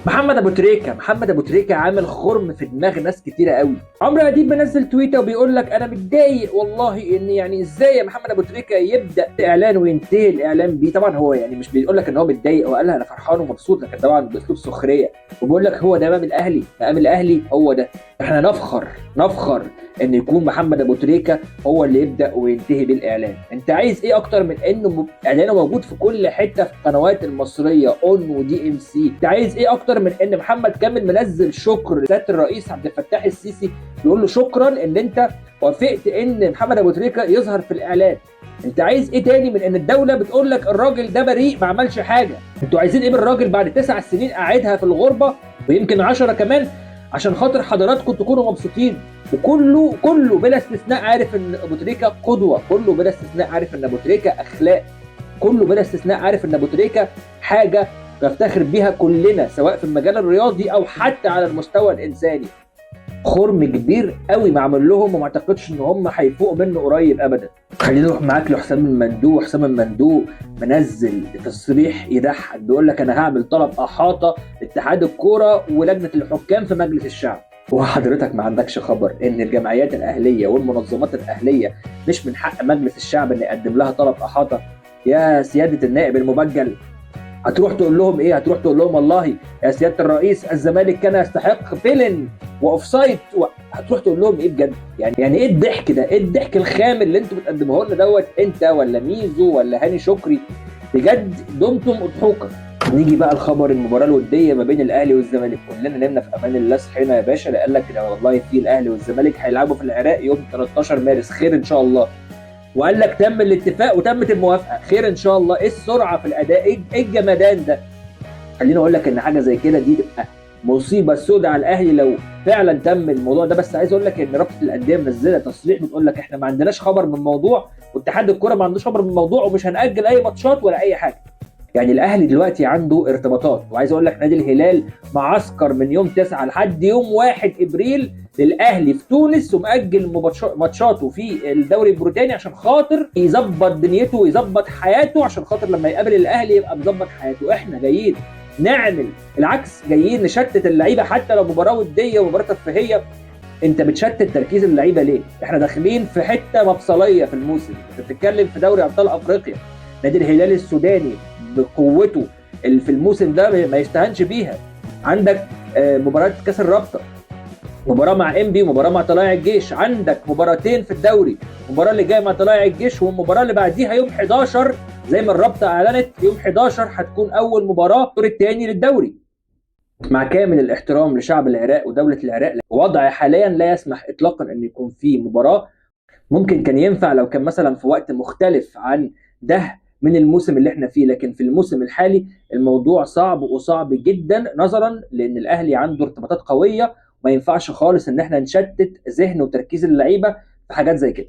محمد ابو تريكه عامل خرم في دماغ ناس كتيره قوي. عمرو اديب منزل تويته وبيقول لك انا متضايق والله ان يعني ازاي يا محمد ابو تريكه يبدا اعلان وينتهي الاعلان بيه. طبعا هو يعني مش بيقول لك ان هو متضايق، هو قالها انا فرحان ومبسوط، لكن طبعا باسلوب سخريه، وبيقول لك هو ده مقام الاهلي هو ده. احنا نفخر ان يكون محمد ابو تريكه هو اللي يبدا وينتهي بالاعلان. انت عايز ايه اكتر من انه اعلانه موجود في كل حته في القنوات المصريه اون ودي ام سي؟ انت عايز ايه اكتر من ان محمد كامل منزل شكر لسياده الرئيس عبد الفتاح السيسي، بيقول له شكرا ان انت وافقت ان محمد ابو تريكه يظهر في الاعلان؟ انت عايز ايه تاني من ان الدوله بتقول لك الراجل ده بريء ما عملش حاجه؟ انتوا عايزين ايه من الراجل بعد 9 سنين قاعدها في الغربه ويمكن 10 كمان عشان خاطر حضراتكم تكونوا مبسوطين؟ وكله بلا استثناء عارف ان ابو تريكه قدوه، كله بلا استثناء عارف ان ابو تريكه اخلاق، كله بلا استثناء عارف ان ابو تريكه حاجه نفتخر بيها كلنا سواء في المجال الرياضي او حتى على المستوى الانساني. خرم كبير قوي معمول لهم، وما اعتقدش ان هم هيفوقوا منه قريب ابدا. خلينا نروح معاك لحسام المندوب. حسام المندوب منزل تصريح يضحك، بيقول لك انا هعمل طلب احاطه اتحاد الكوره ولجنه الحكام في مجلس الشعب. وحضرتك ما عندكش خبر ان الجمعيات الاهليه والمنظمات الاهليه مش من حق مجلس الشعب ان يقدم لها طلب احاطه؟ يا سياده النائب المبجل، هتروح تقول لهم ايه؟ هتروح تقول لهم والله يا سياده الرئيس الزمالك كان يستحق فيلن واوفسايد هتروح تقول لهم ايه بجد؟ يعني ايه الضحك ده؟ ايه الضحك الخام اللي انتوا بتقدموه لنا دوت؟ انت ولا ميزو ولا هاني شكري؟ بجد دمتم اضحوكا. نيجي بقى الخبر المباراه الوديه ما بين الاهلي والزمالك. كلنا نمنا في امان الله، صحينا يا باشا قال لك والله في الاهلي والزمالك هيلعبوا في العراق يوم 13 مارس، خير ان شاء الله. وقال لك تم الاتفاق وتمت الموافقه، خير ان شاء الله. ايه السرعه في الاداء؟ ايه الجمدان ده؟ خليني اقول لك ان حاجه زي كده دي تبقى مصيبه سوداء على الاهلي لو فعلا تم الموضوع ده. بس عايز اقول لك ان رابطه الانديه منزله تصريح بتقول لك احنا ما عندناش خبر من الموضوع، واتحاد الكوره ما عندوش خبر من الموضوع، ومش هنأجل اي ماتشات ولا اي حاجه. يعني الاهلي دلوقتي عنده ارتباطات، وعايز اقول لك نادي الهلال معسكر من يوم 9 لحد يوم 1 ابريل للاهلي في تونس، ومأجل ماتشاته في الدوري البريطاني عشان خاطر يظبط دنيته ويظبط حياته، عشان خاطر لما يقابل الاهلي يبقى مظبط حياته. احنا جايين نعمل العكس، جايين نشتت اللعيبه حتى لو مباراه وديه ومباراه ترفيهيه. انت بتشتت تركيز اللعيبه ليه؟ احنا داخلين في حته مفصليه في الموسم، انت بتتكلم في دوري ابطال افريقيا. نادي الهلال السوداني بقوته في الموسم ده ما يستهانش بيها. عندك مباراه كاس الرابطه، مباراه مع انبي ومباراه مع طلائع الجيش، عندك مباراتين في الدوري، المباراه اللي جايه مع طلائع الجيش والمباراه اللي بعديها يوم 11 زي ما الرابطه اعلنت، يوم 11 هتكون اول مباراه الدور الثاني للدوري. مع كامل الاحترام لشعب العراق ودوله العراق، وضع حاليا لا يسمح اطلاقا ان يكون في مباراه. ممكن كان ينفع لو كان مثلا في وقت مختلف عن ده من الموسم اللي احنا فيه، لكن في الموسم الحالي الموضوع صعب وصعب جدا، نظرا لان الاهلي عنده ارتباطات قويه، وما ينفعش خالص ان احنا نشتت ذهن وتركيز اللعيبه في حاجات زي كده.